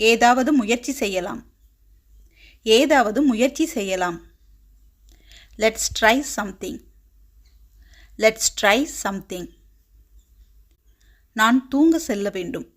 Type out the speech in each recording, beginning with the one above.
ஏதாவது முயற்சி செய்யலாம். ஏதாவது முயற்சி செய்யலாம். Let's try something. Let's try something. நான் தூங்க செல்ல வேண்டும்.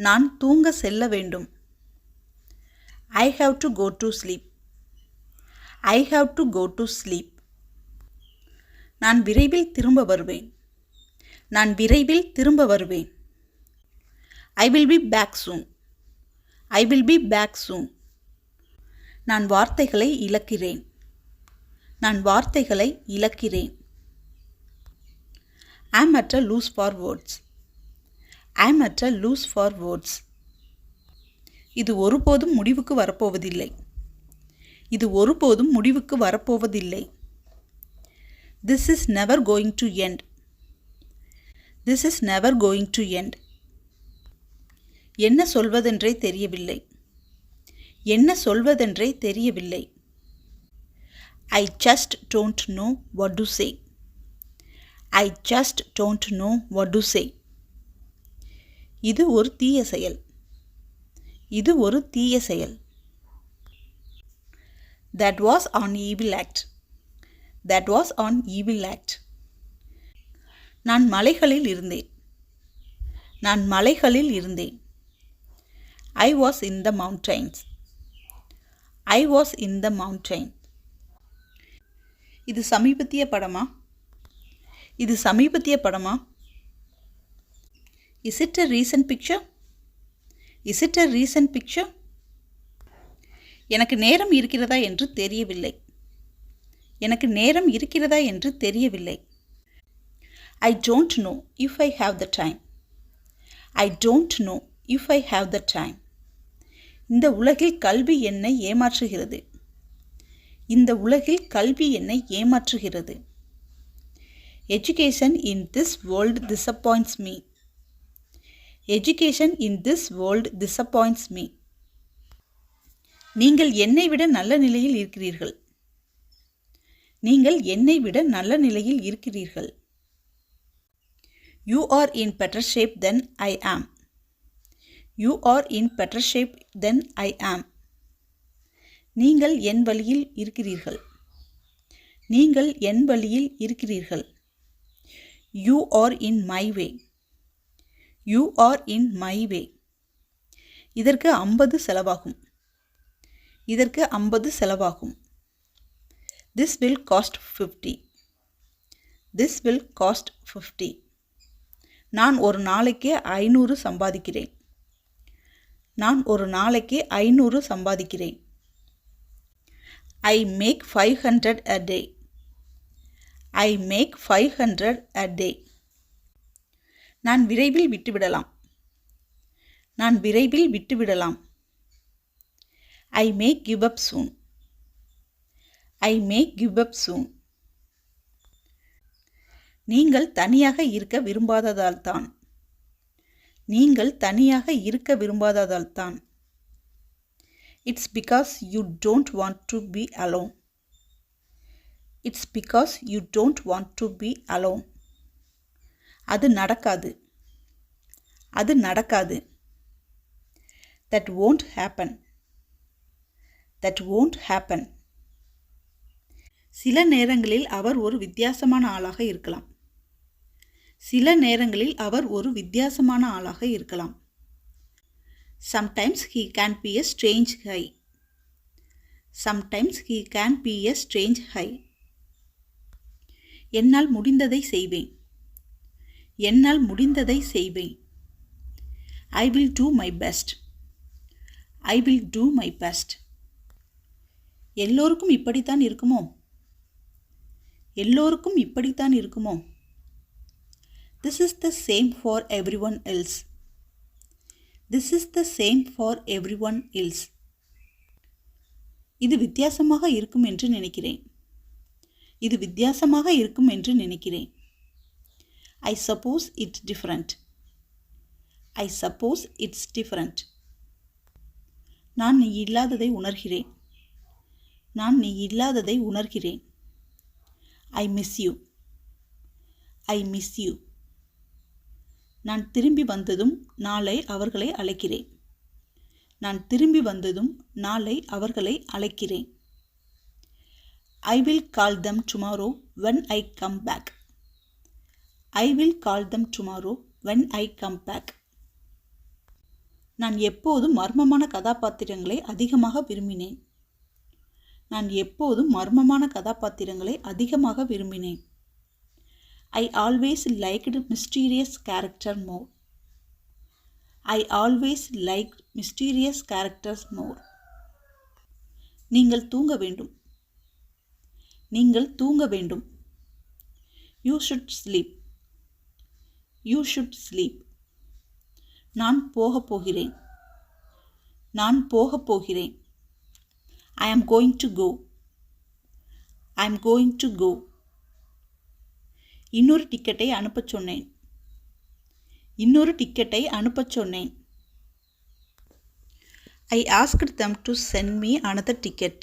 நான் தூங்க செல்ல வேண்டும். I have to go to sleep. I have to go to sleep. நான் விரைவில் திரும்ப வருவேன். நான் விரைவில் திரும்ப வருவேன். I will be back soon. I will be back soon. நான் வார்த்தைகளை இழக்கிறேன். நான் வார்த்தைகளை இழக்கிறேன். I am at a loss for words. I am at a loss for words. இது ஒருபோதும் முடிவுக்கு வரப்போவதில்லை. இது ஒருபோதும் முடிவுக்கு வரப்போவதில்லை. This is never going to end. This is never going to end. என்ன சொல்வதென்றே தெரியவில்லை. என்ன சொல்வதென்றே தெரியவில்லை. I just don't know what to say. I just don't know what to say. இது ஒரு தீய செயல். இது ஒரு தீய செயல். That was an evil act. That was an evil act. நான் மலைகளில் இருந்தேன். நான் மலைகளில் இருந்தேன். I was in the mountains. I was in the mountain. இது சமீபத்திய படமா? இது சமீபத்திய படமா? Is it a recent picture? Is it a recent picture? எனக்கு நேரம் இருக்கிறதா என்று தெரியவில்லை. எனக்கு நேரம் இருக்கிறதா என்று தெரியவில்லை. I don't know if I have the time. I don't know if I have the time. இந்த உலகில் கல்வி என்னை ஏமாற்றுகிறது. இந்த உலகில் கல்வி என்னை ஏமாற்றுகிறது. Education in this world disappoints me. Education in this world disappoints me. நீங்கள் என்னை விட நல்ல நிலையில் இருக்கிறீர்கள். நீங்கள் என்னை விட நல்ல நிலையில் இருக்கிறீர்கள். You are in better shape than I am. You are in better shape than I am. நீங்கள் என் வழியில் இருக்கிறீர்கள். நீங்கள் என் வழியில் இருக்கிறீர்கள். You are in my way. You are in my way. இதற்கு 50 செலவாகும். இதற்கு 50 செலவாகும். This will cost 50. This will cost 50. நான் ஒரு நாளைக்கு 500 சம்பாதிக்கிறேன். நான் ஒரு நாளைக்கு 500 சம்பாதிக்கிறேன். I make 500 a day. I make 500 a day. நான் விரைவில் விட்டுவிடலாம். நான் விரைவில் விட்டுவிடலாம். I may give up soon. I may give up soon. நீங்கள் தனியாக இருக்க விரும்பாததால் தான். நீங்கள் தனியாக இருக்க விரும்பாததால் தான். It's because you don't want to be alone. It's because you don't want to be alone. அது நடக்காது. அது நடக்காது. That won't happen. That won't happen. சில நேரங்களில் அவர் ஒரு வித்தியாசமான ஆளாக இருக்கலாம். சில நேரங்களில் அவர் ஒரு வித்தியாசமான ஆளாக இருக்கலாம். Sometimes he can be a strange guy. Sometimes he can be a strange guy. என்னால் முடிந்ததை செய்வேன். என்னால் முடிந்ததை செய்வேன். I will do my best. I will do my best. எல்லோருக்கும் இப்படித்தான் இருக்குமோ? எல்லோருக்கும் இப்படித்தான் இருக்குமோ? This is the same for everyone else. This is the same for everyone else. இது வித்தியாசமாக இருக்கும் என்று நினைக்கிறேன். இது வித்தியாசமாக இருக்கும் என்று நினைக்கிறேன். I suppose it's different. I suppose it's different. நான் நீ இல்லாததை உணர்கிறேன். நான் நீ இல்லாததை உணர்கிறேன். I miss you. I miss you. நான் திரும்பி வந்ததும் நாளை அவர்களை அழைக்கிறேன். நான் திரும்பி வந்ததும் நாளை அவர்களை அழைக்கிறேன். I will call them tomorrow when I come back. I will call them tomorrow when I come back. நான் எப்போதும் மர்மமான கதாபாத்திரங்களை அதிகமாக விரும்பினேன். நான் எப்போதும் மர்மமான கதாபாத்திரங்களை அதிகமாக விரும்பினேன். I always liked mysterious character more. I always liked mysterious characters more. நீங்கள் தூங்க வேண்டும். நீங்கள் தூங்க வேண்டும். You should sleep. You should sleep. நான் போகப் போகிறேன். நான் போகப் போகிறேன். I am going to go. I am going to go. இன்னொரு டிக்கெட்டை அனுப்பச் சொன்னேன். இன்னொரு டிக்கெட்டை அனுப்பச் சொன்னேன். I asked them to send me another ticket.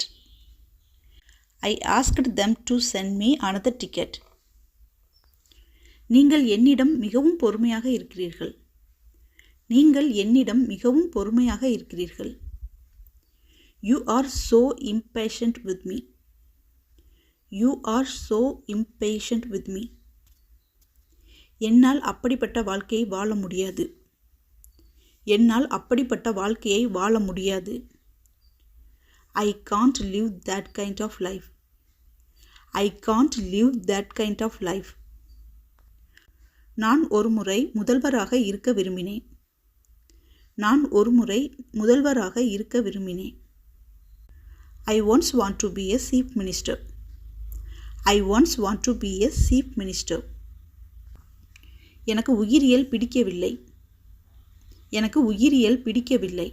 I asked them to send me another ticket. நீங்கள் என்னிடம் மிகவும் பொறுமையாக இருக்கிறீர்கள். நீங்கள் என்னிடம் மிகவும் பொறுமையாக இருக்கிறீர்கள். You are so impatient with me. You are so impatient with me. என்னால் அப்படிப்பட்ட வாழ்க்கையை வாழ முடியாது. என்னால் அப்படிப்பட்ட வாழ்க்கையை வாழ முடியாது. I can't live that kind of life. I can't live that kind of life. நான் ஒருமுறை முதல்வராக இருக்க விரும்பினேன். நான் ஒருமுறை முதல்வராக இருக்க விரும்பினேன். I once want to be a chief minister. I once want to be a chief minister. எனக்கு உயிரியல் பிடிக்கவில்லை. எனக்கு உயிரியல் பிடிக்கவில்லை.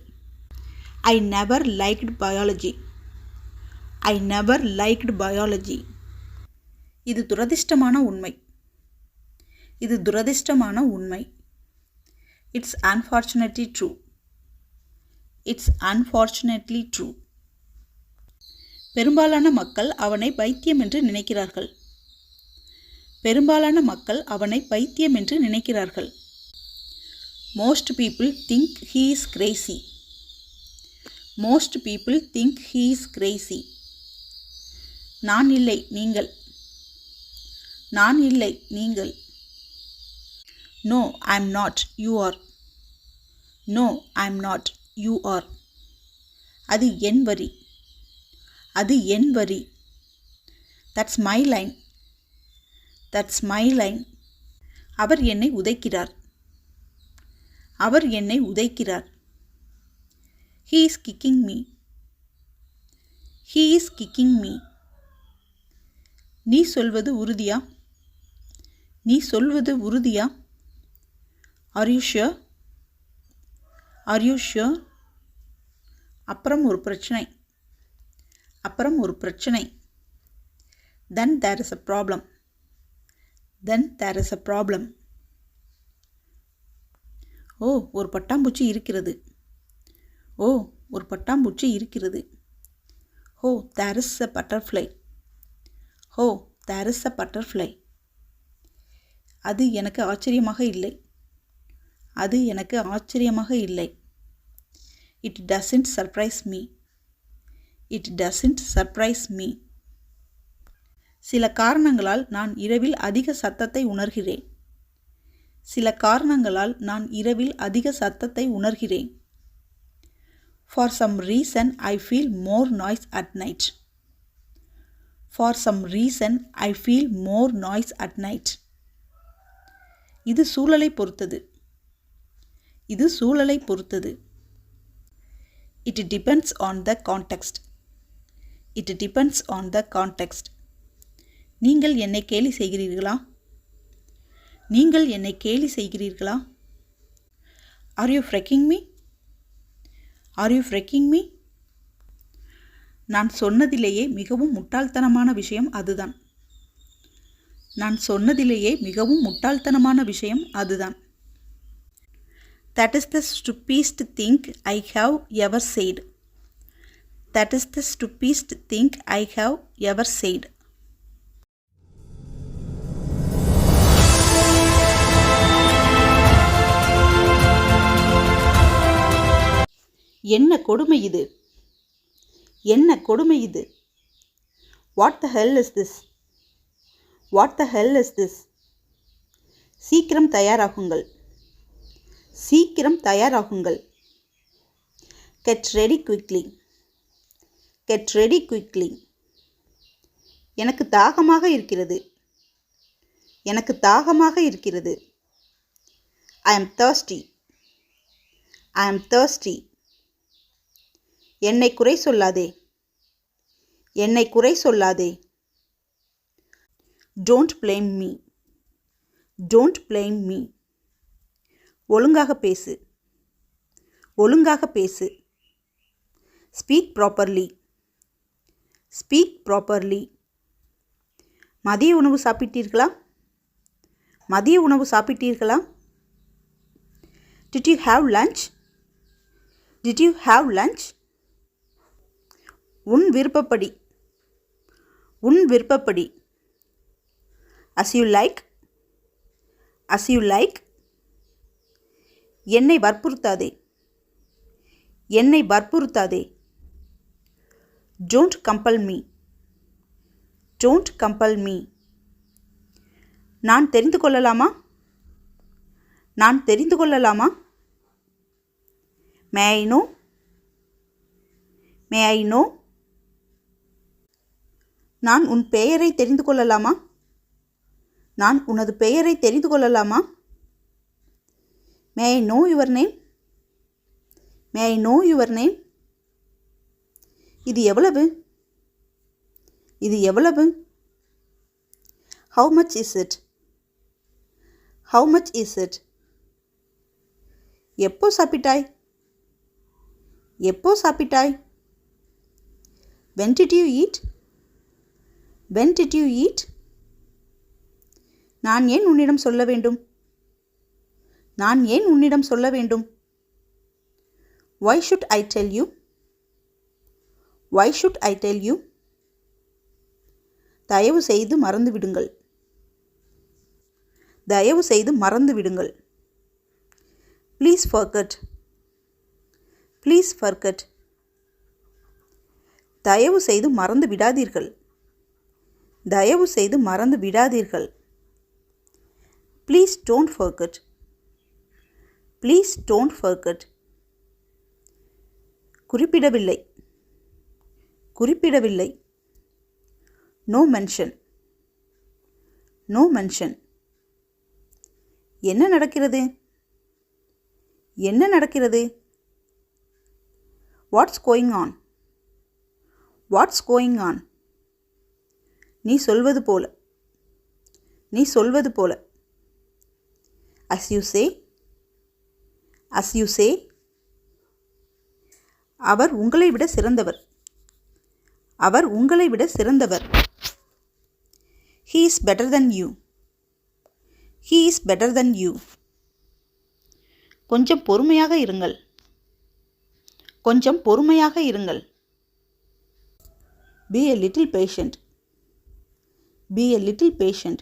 I never liked biology. I never liked biology. இது துரதிர்ஷ்டமான உண்மை. இது துரதிர்ஷ்டமான உண்மை. It's unfortunately true. It's unfortunately true. பெரும்பாலான மக்கள் அவனை பைத்தியம் என்று நினைக்கிறார்கள். பெரும்பாலான மக்கள் அவனை பைத்தியம் என்று நினைக்கிறார்கள். Most people think he is crazy. Most people think he is crazy. நான் இல்லை, நீங்கள். நான் இல்லை, நீங்கள். No, I am not, you are. No, I am not, you are. அது என் வரி. அது என் வரி. That's my line. That's my line. அவர் என்னை உதைக்கிறார். அவர் என்னை உதைக்கிறார். He is kicking me. He is kicking me. நீ சொல்வது உறுதியா? நீ சொல்வது உறுதியா? Are you sure? Are you sure? அப்புறம் ஒரு பிரச்சனை. அப்புறம் ஒரு பிரச்சனை. Then there is a problem. Then there is a problem. ஓ, ஒரு பட்டாம்பூச்சி இருக்கிறது. ஓ, ஒரு பட்டாம்பூச்சி இருக்கிறது. Oh, there is a butterfly. Oh, there is a butterfly. அது எனக்கு ஆச்சரியமாக இல்லை. அது எனக்கு ஆச்சரியமாக இல்லை. It doesn't surprise me. It doesn't surprise me. சில காரணங்களால் நான் இரவில் அதிக சத்தத்தை உணர்கிறேன். சில காரணங்களால் நான் இரவில் அதிக சத்தத்தை உணர்கிறேன். For some reason I feel more noise at night. For some reason I feel more noise at night. இது சூழலை பொறுத்தது. இது சூழலை பொறுத்தது. It depends on the context. It depends on the context. நீங்கள் என்னை கேலி செய்கிறீர்களா? நீங்கள் என்னை கேலி செய்கிறீர்களா? Are you frecking me? Are you frecking me? நான் சொன்னதிலேயே மிகவும் முட்டாள்தனமான விஷயம் அதுதான். நான் சொன்னதிலேயே மிகவும் முட்டாள்தனமான விஷயம் அதுதான். That is the stupidest thing I have ever said. That is the stupidest thing I have ever said. என்ன கொடுமை இது, என்ன கொடுமை இது. What the hell is this? What the hell is this? சீக்கிரம் தயாராகுங்கள், சீக்கிரம் தயாராகுங்கள். Get ready quickly, get ready quickly. எனக்கு தாகமாக இருக்கிறது, எனக்கு தாகமாக இருக்கிறது. I am thirsty, I am thirsty. என்னை குறை சொல்லாதே, என்னை குறை சொல்லாதே. Don't blame me, don't blame me. ஒழுங்காக பேசு, ஒழுங்காக பேசு. Speak properly, speak properly. மதிய உணவு சாப்பிட்டீர்களா, மதிய உணவு சாப்பிட்டீர்களா? Did you have lunch? Did you have lunch? உன் விருப்பப்படி, உன் விருப்பப்படி. As you like, as you like. என்னை வற்புறுத்தாதே, என்னை வற்புறுத்தாதே. Don't compel me, don't compel me. நான் தெரிந்து கொள்ளலாமா, நான் தெரிந்து கொள்ளலாமா? May I know, may I know. நான் உன் பெயரை தெரிந்து கொள்ளலாமா, நான் உனது பெயரை தெரிந்து கொள்ளலாமா? May I know your name, may I know your name. இது எவ்வளவு, இது எவ்வளவு? How much is it, how much is it? எப்போ சாப்பிட்டாய், எப்போ சாப்பிட்டாய்? When did you eat, when did you eat? நான் ஏன் உன்னிடம் சொல்ல வேண்டும், நான் ஏன் உன்னிடம் சொல்ல வேண்டும்? Why should I tell you, why should I tell you? தயவு செய்து மறந்து விடுங்கள், தயவு செய்து மறந்து விடுங்கள். Please forget, please forget. தயவு செய்து மறந்து விடாதீர்கள், தயவு செய்து மறந்து விடாதீர்கள். Please don't forget, please don't forget. குறிப்பிடவில்லை, குறிப்பிடவில்லை. No mention, no mention. என்ன நடக்கிறது, என்ன நடக்கிறது? What's going on, what's going on? நீ சொல்வது போல, நீ சொல்வது போல. As you say, as you say. அவர் உங்களை விட சிறந்தவர், அவர் உங்களை விட சிறந்தவர். He is better than you, he is better than you. கொஞ்சம் பொறுமையாக இருங்கள், கொஞ்சம் பொறுமையாக இருங்கள். Be a little patient, be a little patient.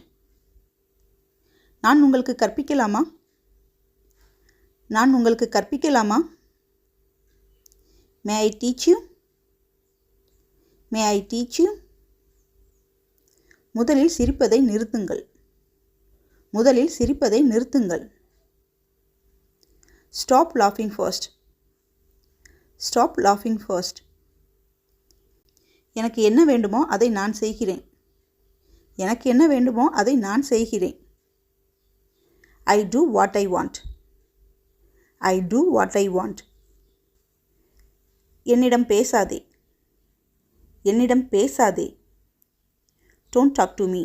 நான் உங்களுக்கு கற்பிக்கலாமா, நான் உங்களுக்கு கற்பிக்கலாமா? May I teach you, may I teach you? முதலில் சிரிப்பதை நிறுத்துங்கள், முதலில் சிரிப்பதை நிறுத்துங்கள். Stop laughing first, stop laughing first. எனக்கு என்ன வேண்டுமோ அதை நான் செய்கிறேன், எனக்கு என்ன வேண்டுமோ அதை நான் செய்கிறேன். I do what I want, I do what I want. என்னிடம் பேசாதே, என்னிடம் பேசாதே. Don't talk to me,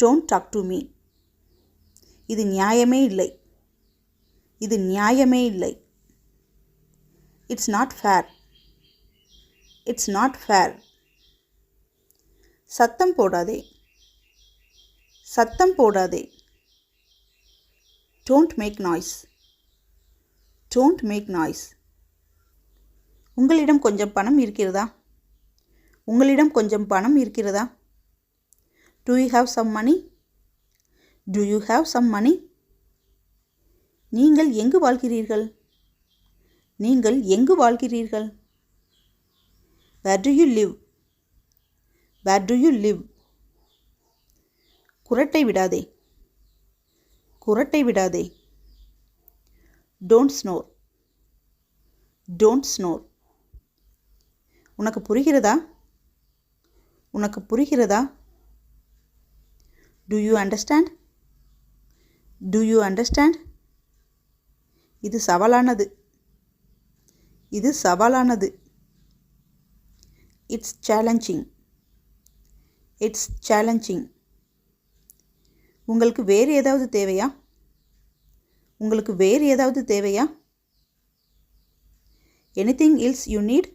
don't talk to me. இது நியாயமே இல்லை, இது நியாயமே இல்லை. It's not fair, it's not fair. சத்தம் போடாதே, சத்தம் போடாதே. Don't make noise, don't make noise. உங்களிடம் கொஞ்சம் பணம் இருக்கிறதா, உங்களிடம் கொஞ்சம் பணம் இருக்கிறதா? Do you have some money, do you have some money? நீங்கள் எங்கு வாழ்கிறீர்கள், நீங்கள் எங்கு வாழ்கிறீர்கள்? Where do you live? Where do you live? குறட்டை விடாதே. குறட்டை விடாதே. Don't snore. Don't snore. உனக்கு புரிகிறதா? உனக்கு புரிகிறதா? Do you understand? Do you understand? இது சவாலானது. இது சவாலானது. It's challenging. It's challenging. உங்களுக்கு வேறு ஏதாவது தேவையா? உங்களுக்கு வேறு ஏதாவது தேவையா? Anything else you need?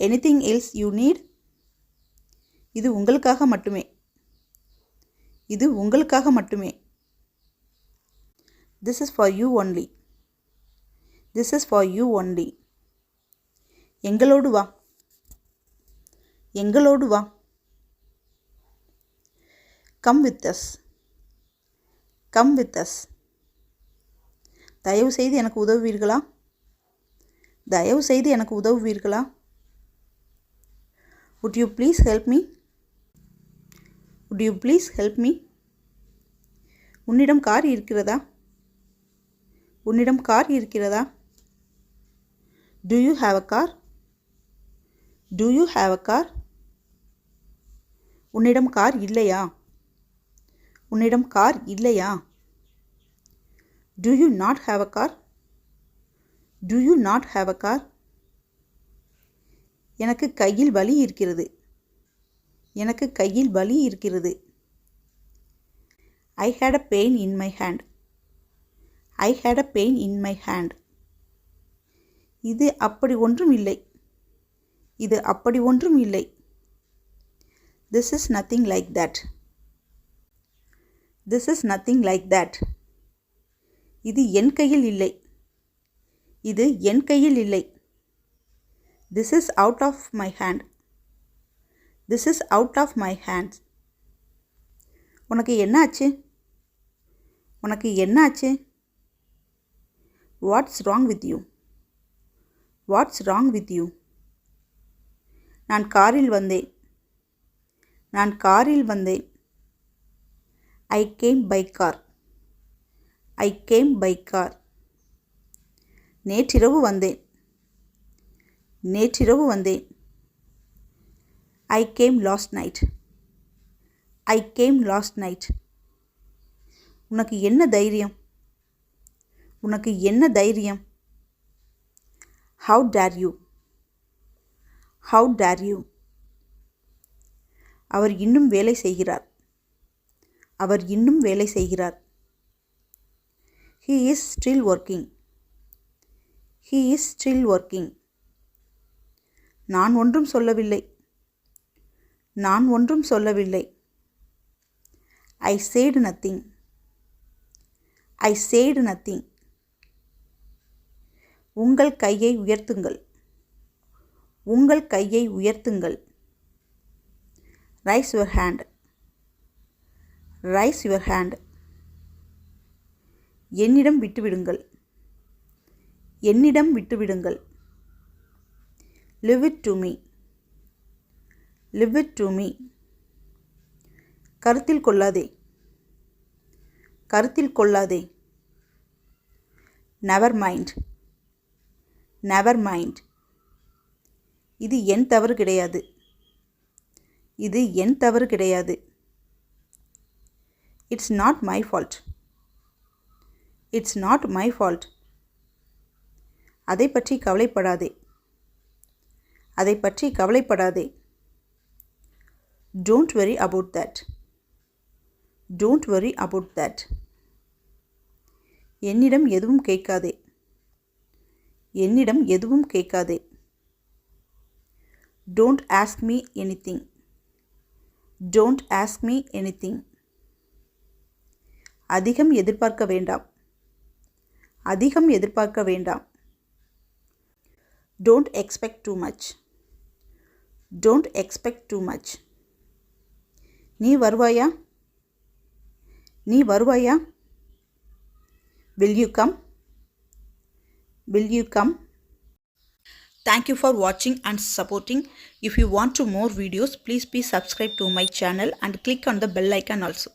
Anything else you need? இது உங்களுக்காக மட்டுமே. இது உங்களுக்காக மட்டுமே. This is for you only. This is for you only. எங்களோடு வா. எங்களோடு வா. Come with us. Come with us. தயவு செய்து எனக்கு உதவுவீர்களா? தயவு செய்து எனக்கு உதவுவீர்களா? Would you please help me? Would you please help me? உன்னிடம் கார் இருக்கிறதா? உன்னிடம் கார் இருக்கிறதா? Do you have a car? Do you have a car? உன்னிடம் கார் இல்லையா? உன்னிடம் கார் இல்லையா? Do you not have a car? Do you not have a car? எனக்கு கையில் வலி இருக்கிறது. எனக்கு கையில் வலி இருக்கிறது. I had a pain in my hand. I had a pain in my hand. இது அப்படி ஒன்றும் இல்லை. இது அப்படி ஒன்றும் இல்லை. This is nothing like that. This is nothing like that. இது என் கையில் இல்லை. இது என் கையில் இல்லை. This is out of my hand. This is out of my hands. உனக்கு என்ன ஆச்சு? உனக்கு என்ன ஆச்சு? What's wrong with you? What's wrong with you? நான் காரில் வந்தேன். நான் காரில் வந்தேன். I came by car. I came by car. நேற்றிரவு வந்தேன். நேற்றிரவு வந்தேன். I came last night. I came last night. உனக்கு என்ன தைரியம்? உனக்கு என்ன தைரியம்? How dare you? How dare you? அவர் இன்னும் வேலை செய்கிறார். அவர் இன்னும் வேலை செய்கிறார். He is still working. He is still working. நான் ஒன்றும் சொல்லவில்லை. நான் ஒன்றும் சொல்லவில்லை. I said nothing. I said nothing. உங்கள் கையை உயர்த்துங்கள். உங்கள் கையை உயர்த்துங்கள். Raise your hand. Raise your hand. என்னிடம் விட்டுவிடுங்கள். என்னிடம் விட்டுவிடுங்கள். Leave it to me. Leave it to me. கருத்தில் கொள்ளாதே. கருத்தில் கொள்ளாதே. Never mind. Never mind. இது என் தவறு கிடையாது. இது என் தவறு கிடையாது. It's not my fault. It's not my fault. அதை பற்றி கவலைப்படாதே. அதை பற்றி கவலைப்படாதே. Don't worry about that. Don't worry about that. என்னிடம் எதுவும் கேட்காதே. என்னிடம் எதுவும் கேட்காதே. Don't ask me anything. Don't ask me anything. அதிகம் எதிர்பார்க்க வேண்டாம். அதிகம் எதிர்பார்க்க வேண்டாம். Don't expect too much. Don't expect too much. நீ வருவாயா? நீ வருவாயா? Will you come? Will you come? Thank you for watching and supporting. If you want to more videos, please be subscribed to my channel and click on the bell icon also.